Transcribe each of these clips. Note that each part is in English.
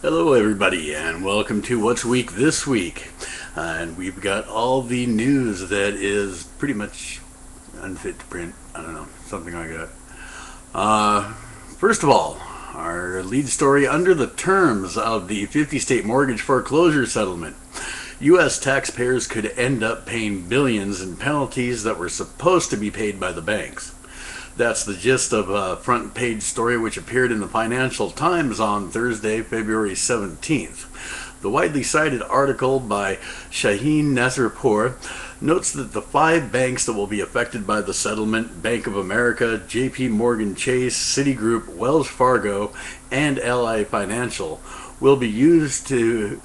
Hello everybody and welcome to What's Week This Week. And we've got all the news that is pretty much unfit to print. I don't know, something like that. First of all, our lead story: under the terms of the 50-state mortgage foreclosure settlement, U.S. taxpayers could end up paying billions in penalties that were supposed to be paid by the banks. That's the gist of a front page story which appeared in the Financial Times on Thursday, February 17th. The widely cited article by Shaheen Nasirpour notes that the 5 banks that will be affected by the settlement, Bank of America, JP Morgan Chase, Citigroup, Wells Fargo, and Ally Financial, will be able to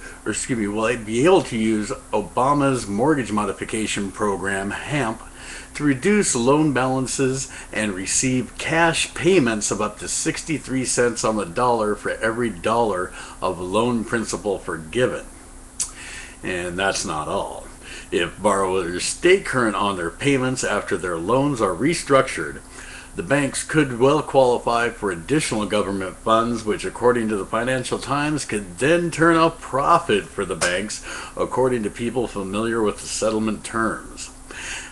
use Obama's mortgage modification program, HAMP, to reduce loan balances and receive cash payments of up to 63 cents on the dollar for every dollar of loan principal forgiven. And that's not all. If borrowers stay current on their payments after their loans are restructured, the banks could well qualify for additional government funds, which, according to the Financial Times, could then turn a profit for the banks, according to people familiar with the settlement terms.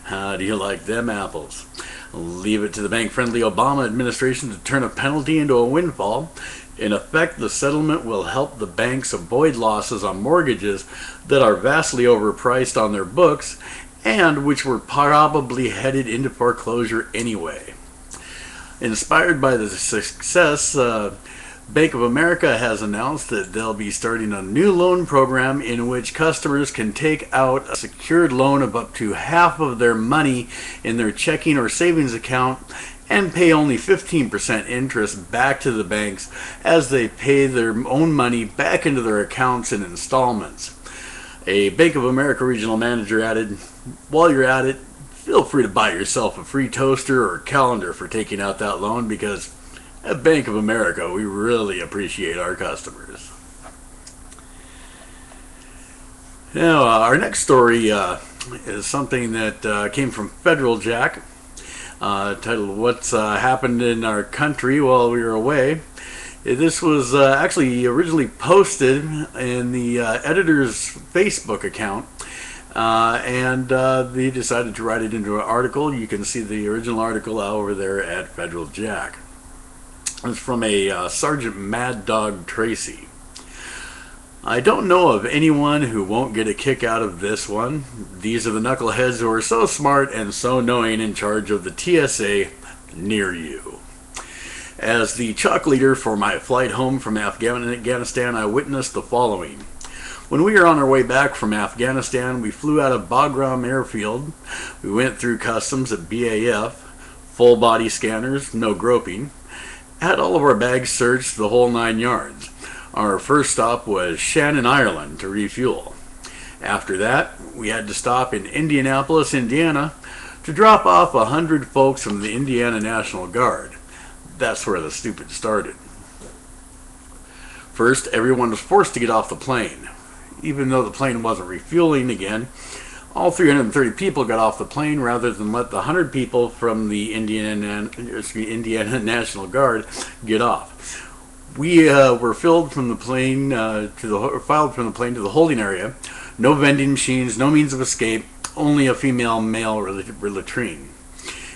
How do you like them apples? Leave it to the bank-friendly Obama administration to turn a penalty into a windfall. In effect, the settlement will help the banks avoid losses on mortgages that are vastly overpriced on their books and which were probably headed into foreclosure anyway. Inspired by the success, Bank of America has announced that they'll be starting a new loan program in which customers can take out a secured loan of up to half of their money in their checking or savings account and pay only 15% interest back to the banks as they pay their own money back into their accounts in installments. A Bank of America regional manager added, "While you're at it, feel free to buy yourself a free toaster or calendar for taking out that loan, because at Bank of America, we really appreciate our customers." Now, our next story is something that came from Federal Jack, titled "What's Happened in Our Country While We Were Away." This was actually originally posted in the editor's Facebook account, and they decided to write it into an article. You can see the original article over there at Federal Jack. It's from a Sergeant Mad Dog Tracy. "I don't know of anyone who won't get a kick out of this one. These are the knuckleheads who are so smart and so knowing in charge of the TSA near you. As the chalk leader for my flight home from Afghanistan, I witnessed the following. When we were on our way back from Afghanistan, we flew out of Bagram Airfield. We went through customs at BAF, full body scanners, no groping. Had all of our bags searched, the whole 9 yards. Our first stop was Shannon, Ireland, to refuel. After that, we had to stop in Indianapolis, Indiana, to drop off 100 folks from the Indiana National Guard. That's where the stupid started. First, everyone was forced to get off the plane. Even though the plane wasn't refueling again, all 330 people got off the plane rather than let the 100 people from the Indiana National Guard get off. We were filed from the plane to the holding area. No vending machines, no means of escape, only a female-male latrine.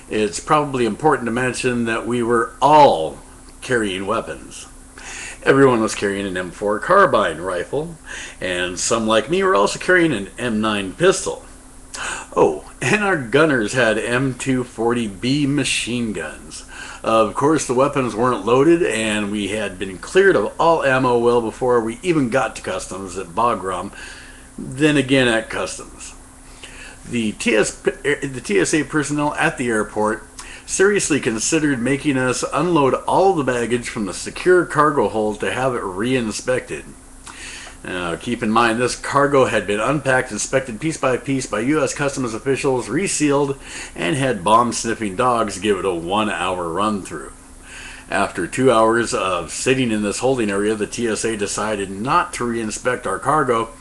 It's probably important to mention that we were all carrying weapons. Everyone was carrying an M4 carbine rifle, and some like me were also carrying an M9 pistol. Oh, and our gunners had M240B machine guns. Of course, the weapons weren't loaded, and we had been cleared of all ammo well before we even got to customs at Bagram, then again at customs. The TSA personnel at the airport seriously considered making us unload all the baggage from the secure cargo hold to have it re-inspected. Now, keep in mind, this cargo had been unpacked, inspected piece by piece by U.S. Customs officials, resealed, and had bomb-sniffing dogs give it a 1-hour run-through. After 2 hours of sitting in this holding area, the TSA decided not to re-inspect our cargo,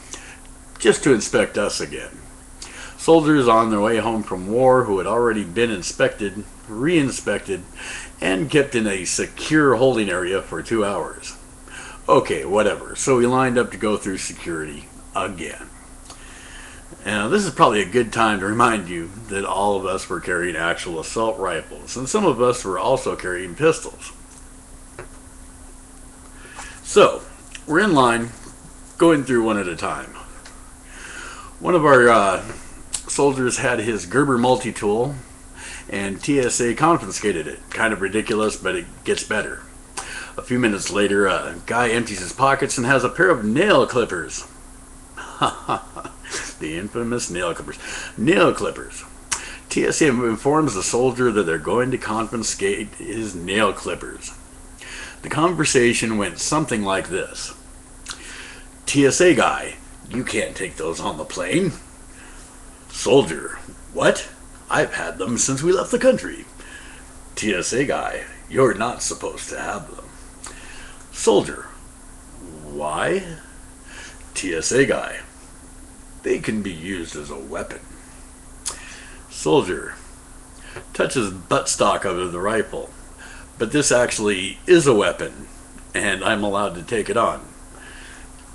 just to inspect us again. Soldiers on their way home from war who had already been inspected, re-inspected, and kept in a secure holding area for 2 hours. Okay, whatever. So we lined up to go through security again. Now, this is probably a good time to remind you that all of us were carrying actual assault rifles, and some of us were also carrying pistols. So, we're in line, going through one at a time. One of our soldiers had his Gerber multi-tool, and TSA confiscated it. Kind of ridiculous, but it gets better. A few minutes later, a guy empties his pockets and has a pair of nail clippers. The infamous nail clippers. Nail clippers. TSA informs the soldier that they're going to confiscate his nail clippers. The conversation went something like this. TSA guy, you can't take those on the plane. Soldier, what? I've had them since we left the country. TSA guy, you're not supposed to have them. Soldier, why? TSA guy, they can be used as a weapon. Soldier touches buttstock of the rifle, but this actually is a weapon, and I'm allowed to take it on.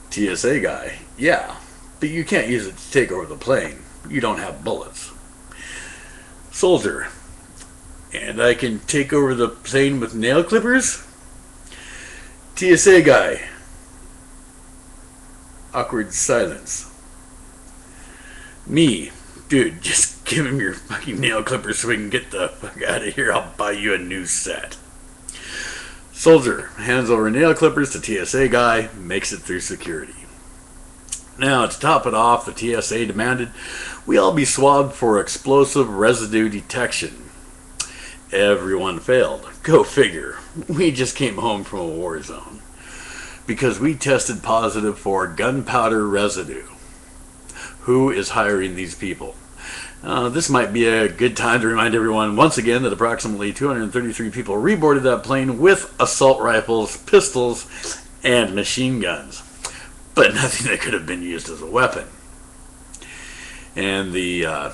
TSA guy, yeah, but you can't use it to take over the plane. You don't have bullets. Soldier, and I can take over the plane with nail clippers? TSA guy. Awkward silence. Me, dude, just give him your fucking nail clippers so we can get the fuck out of here. I'll buy you a new set. Soldier hands over nail clippers to TSA guy, makes it through security. Now, to top it off, the TSA demanded we all be swabbed for explosive residue detection. Everyone failed. Go figure. We just came home from a war zone because we tested positive for gunpowder residue. Who is hiring these people? This might be a good time to remind everyone once again that approximately 233 people reboarded that plane with assault rifles, pistols, and machine guns, but nothing that could have been used as a weapon. And the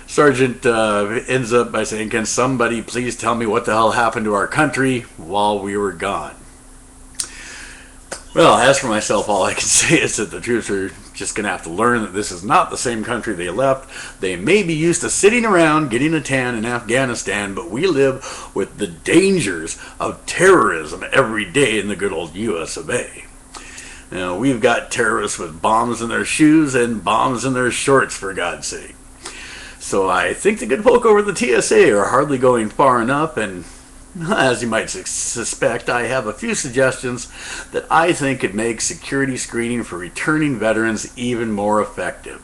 sergeant ends up by saying, can somebody please tell me what the hell happened to our country while we were gone? Well, as for myself, all I can say is that the troops are just going to have to learn that this is not the same country they left. They may be used to sitting around getting a tan in Afghanistan, but we live with the dangers of terrorism every day in the good old US of A. Now, we've got terrorists with bombs in their shoes and bombs in their shorts, for God's sake. So I think the good folk over the TSA are hardly going far enough, and as you might suspect, I have a few suggestions that I think could make security screening for returning veterans even more effective.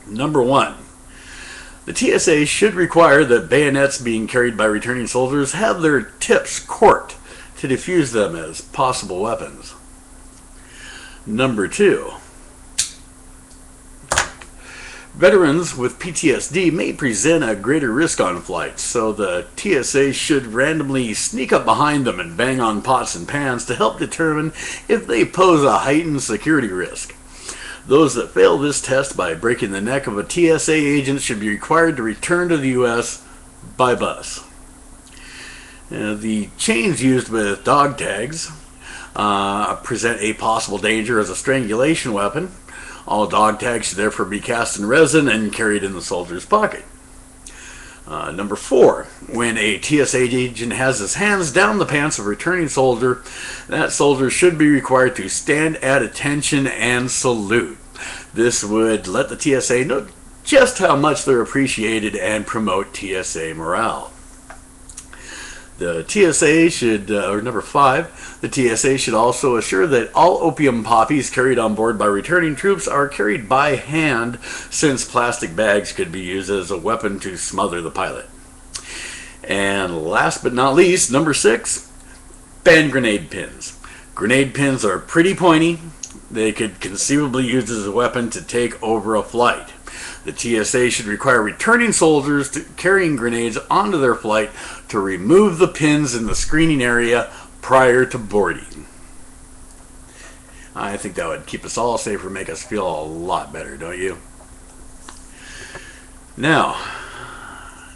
Number one, the TSA should require that bayonets being carried by returning soldiers have their tips corked to defuse them as possible weapons. Number two, veterans with PTSD may present a greater risk on flights, so the TSA should randomly sneak up behind them and bang on pots and pans to help determine if they pose a heightened security risk. Those that fail this test by breaking the neck of a TSA agent should be required to return to the U.S. by bus. The chains used with dog tags present a possible danger as a strangulation weapon. All dog tags should therefore be cast in resin and carried in the soldier's pocket. Number four, when a TSA agent has his hands down the pants of a returning soldier, that soldier should be required to stand at attention and salute. This would let the TSA know just how much they're appreciated and promote TSA morale. The TSA should, or number five, the TSA should also assure that all opium poppies carried on board by returning troops are carried by hand, since plastic bags could be used as a weapon to smother the pilot. And last but not least, number six, ban grenade pins. Grenade pins are pretty pointy. They could conceivably be used as a weapon to take over a flight. The TSA should require returning soldiers carrying grenades onto their flight to remove the pins in the screening area prior to boarding. I think that would keep us all safer, make us feel a lot better, don't you? Now,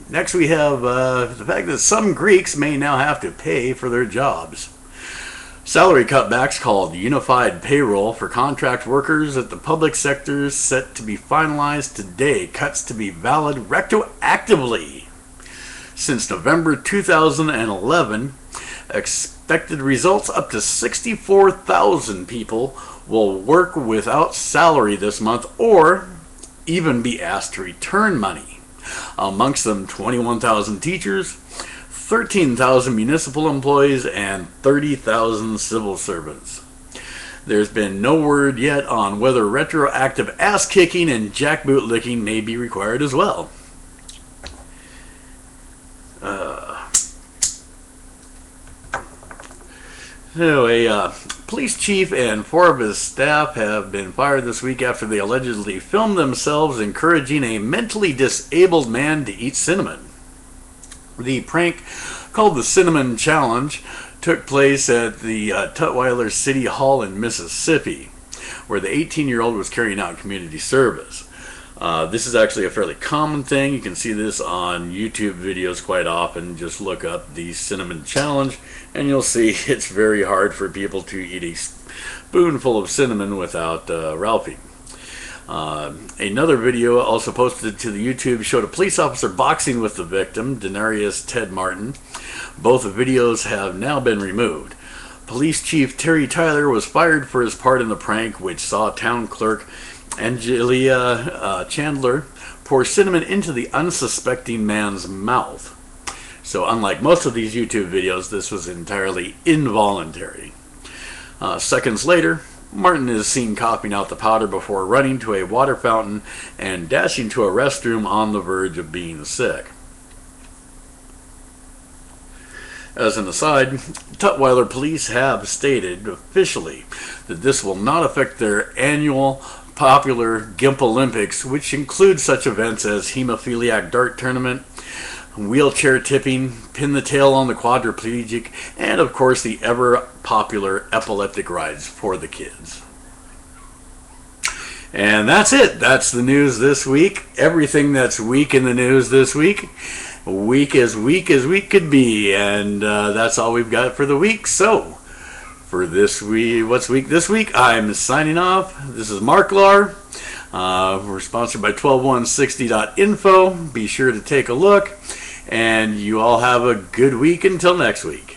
next we have the fact that some Greeks may now have to pay for their jobs. Salary cutbacks called unified payroll for contract workers at the public sector set to be finalized today. Cuts to be valid retroactively. Since November 2011, expected results up to 64,000 people will work without salary this month or even be asked to return money. Amongst them, 21,000 teachers, 13,000 municipal employees, and 30,000 civil servants. There's been no word yet on whether retroactive ass kicking and jackboot licking may be required as well. Anyway, police chief and 4 of his staff have been fired this week after they allegedly filmed themselves encouraging a mentally disabled man to eat cinnamon. The prank, called the Cinnamon Challenge, took place at the Tutwiler City Hall in Mississippi, where the 18-year-old was carrying out community service. This is actually a fairly common thing. You can see this on YouTube videos quite often. Just look up the Cinnamon Challenge and you'll see it's very hard for people to eat a spoonful of cinnamon without Ralphie. Another video also posted to the YouTube showed a police officer boxing with the victim, Denarius Ted Martin. Both videos have now been removed. Police Chief Terry Tyler was fired for his part in the prank, which saw town clerk Angelia Chandler pour cinnamon into the unsuspecting man's mouth. So unlike most of these YouTube videos, this was entirely involuntary. Seconds later, Martin is seen coughing out the powder before running to a water fountain and dashing to a restroom on the verge of being sick. As an aside, Tutwiler police have stated officially that this will not affect their annual popular GIMP Olympics, which include such events as hemophiliac dart tournament, wheelchair tipping, pin the tail on the quadriplegic, and of course the ever popular epileptic rides for the kids. And that's it. That's the news this week. Everything that's weak in the news this week. Week as weak could be. And that's all we've got for the week. So, for this week, what's week this week? I'm signing off. This is Marklar. We're sponsored by 12160.info. Be sure to take a look. And you all have a good week until next week.